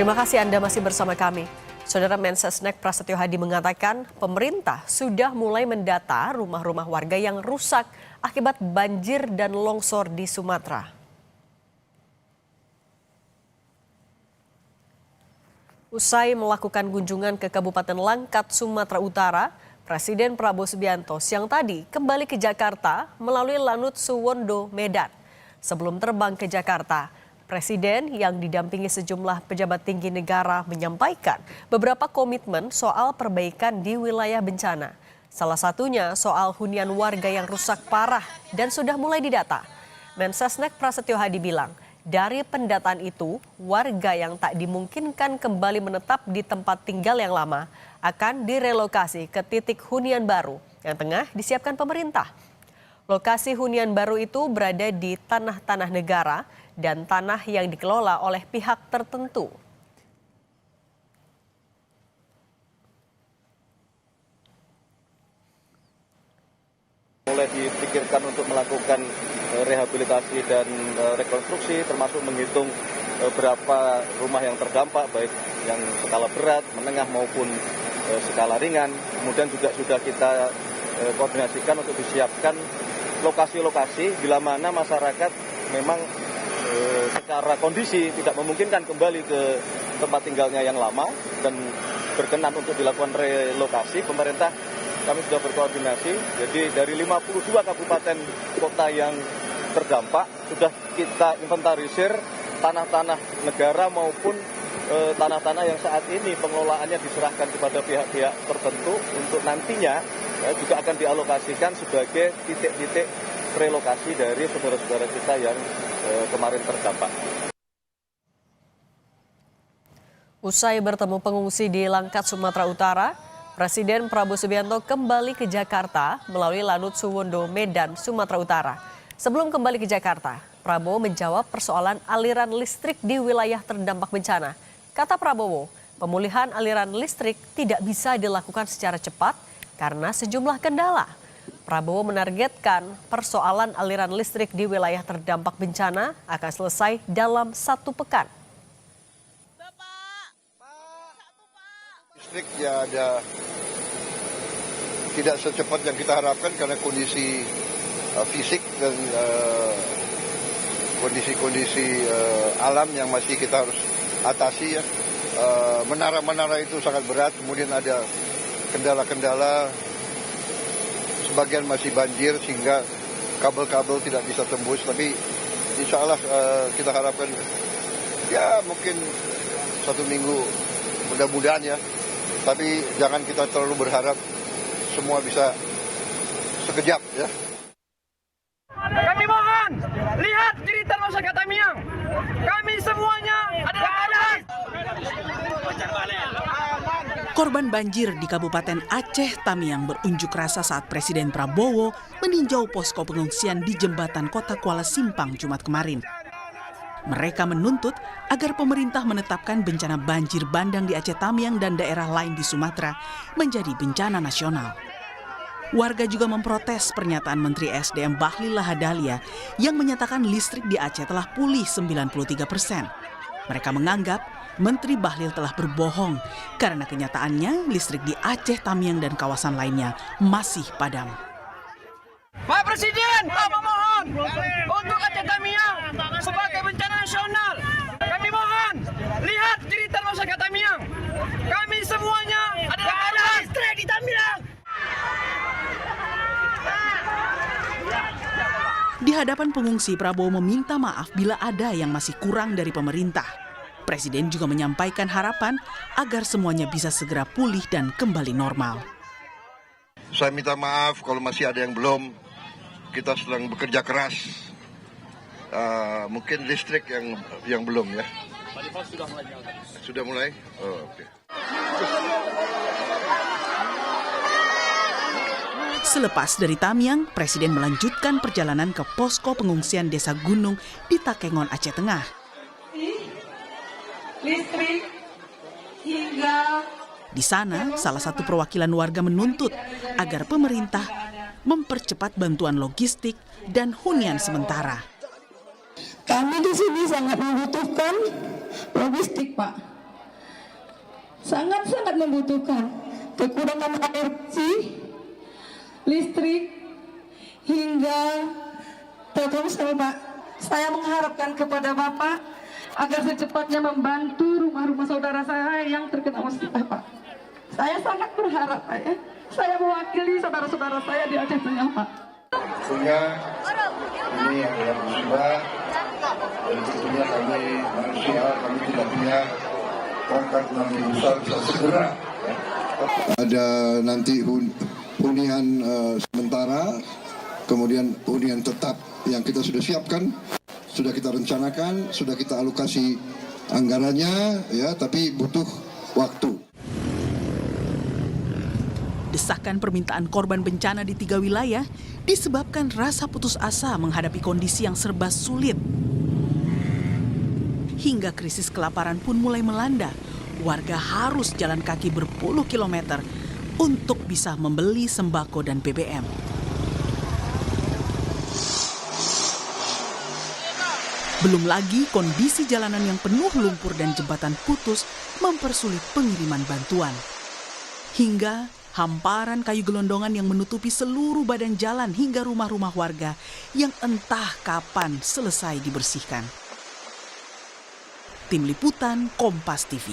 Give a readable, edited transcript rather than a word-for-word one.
Terima kasih Anda masih bersama kami. Saudara Mensesnek Prasetyo Hadi mengatakan pemerintah sudah mulai mendata rumah-rumah warga yang rusak akibat banjir dan longsor di Sumatera. Usai melakukan kunjungan ke Kabupaten Langkat, Sumatera Utara, Presiden Prabowo Subianto siang tadi kembali ke Jakarta melalui Lanut Suwondo, Medan. Sebelum terbang ke Jakarta, Presiden yang didampingi sejumlah pejabat tinggi negara menyampaikan beberapa komitmen soal perbaikan di wilayah bencana. Salah satunya soal hunian warga yang rusak parah dan sudah mulai didata. Mensesnek Prasetyo Hadi bilang, dari pendataan itu, warga yang tak dimungkinkan kembali menetap di tempat tinggal yang lama akan direlokasi ke titik hunian baru yang tengah disiapkan pemerintah. Lokasi hunian baru itu berada di tanah-tanah negara dan tanah yang dikelola oleh pihak tertentu. Mulai dipikirkan untuk melakukan rehabilitasi dan rekonstruksi, termasuk menghitung berapa rumah yang terdampak, baik yang skala berat, menengah maupun skala ringan. Kemudian juga sudah kita koordinasikan untuk disiapkan lokasi-lokasi bila mana masyarakat memang secara kondisi tidak memungkinkan kembali ke tempat tinggalnya yang lama dan berkenan untuk dilakukan relokasi. Pemerintah kami sudah berkoordinasi, jadi dari 52 kabupaten kota yang terdampak sudah kita inventarisir tanah-tanah negara maupun tanah-tanah yang saat ini pengelolaannya diserahkan kepada pihak-pihak tertentu untuk nantinya juga akan dialokasikan sebagai titik-titik relokasi dari saudara-saudara kita yang kemarin terdampak. Usai bertemu pengungsi di Langkat, Sumatera Utara, Presiden Prabowo Subianto kembali ke Jakarta melalui Lanut Suwondo, Medan, Sumatera Utara. Sebelum kembali ke Jakarta, Prabowo menjawab persoalan aliran listrik di wilayah terdampak bencana. Kata Prabowo, pemulihan aliran listrik tidak bisa dilakukan secara cepat karena sejumlah kendala. Prabowo menargetkan persoalan aliran listrik di wilayah terdampak bencana akan selesai dalam 1 pekan. Listrik ya ada tidak secepat yang kita harapkan karena kondisi fisik dan kondisi alam yang masih kita harus atasi ya. Menara-menara itu sangat berat, kemudian ada kendala-kendala, sebagian masih banjir sehingga kabel-kabel tidak bisa tembus, tapi insya Allah kita harapkan ya mungkin 1 minggu mudah-mudahan ya, tapi jangan kita terlalu berharap semua bisa sekejap ya. Kami mohon, lihat cerita masyarakat Tamiang. Kami semuanya adalah korban. Korban banjir di Kabupaten Aceh Tamiang berunjuk rasa saat Presiden Prabowo meninjau posko pengungsian di jembatan Kota Kuala Simpang Jumat kemarin. Mereka menuntut agar pemerintah menetapkan bencana banjir bandang di Aceh Tamiang dan daerah lain di Sumatera menjadi bencana nasional. Warga juga memprotes pernyataan Menteri SDM Bahlil Lahadalia yang menyatakan listrik di Aceh telah pulih 93%. Mereka menganggap Menteri Bahlil telah berbohong karena kenyataannya listrik di Aceh Tamiang dan kawasan lainnya masih padam. Pak Presiden, kami mohon untuk Aceh Tamiang sebagai bencana nasional. Kami mohon, lihat cerita masyarakat Tamiang. Kami semuanya adalah listrik di Tamiang. Di hadapan pengungsi, Prabowo meminta maaf bila ada yang masih kurang dari pemerintah. Presiden juga menyampaikan harapan agar semuanya bisa segera pulih dan kembali normal. Saya minta maaf kalau masih ada yang belum. Kita sedang bekerja keras. Mungkin listrik yang belum ya. Sudah mulai? Oh, oke. Selepas dari Tamiang, Presiden melanjutkan perjalanan ke posko pengungsian Desa Gunung di Takengon, Aceh Tengah. Listrik hingga Di sana, salah satu perwakilan warga menuntut agar pemerintah mempercepat bantuan logistik dan hunian sementara. kami di sini sangat membutuhkan logistik, Pak. sangat-sangat membutuhkan kekurangan air bersih, listrik, hingga Telkomsel, Pak. Saya mengharapkan kepada Bapak agar secepatnya membantu rumah-rumah saudara saya yang terkena musibah, Pak. Saya sangat berharap, Pak, ya. Saya mewakili saudara-saudara saya di Aceh Tengah, Pak. Tentunya ini adalah musibah dan tentunya kami manusia, kami tidak punya tongkat yang besar bisa segera. Ada nanti hunian sementara, kemudian hunian tetap yang kita sudah siapkan, sudah kita rencanakan, sudah kita alokasi anggarannya, ya, tapi butuh waktu. Desakan permintaan korban bencana di 3 wilayah disebabkan rasa putus asa menghadapi kondisi yang serba sulit. Hingga krisis kelaparan pun mulai melanda. Warga harus jalan kaki berpuluh kilometer untuk bisa membeli sembako dan BBM. Belum lagi kondisi jalanan yang penuh lumpur dan jembatan putus mempersulit pengiriman bantuan. Hingga hamparan kayu gelondongan yang menutupi seluruh badan jalan hingga rumah-rumah warga yang entah kapan selesai dibersihkan. Tim Liputan Kompas TV.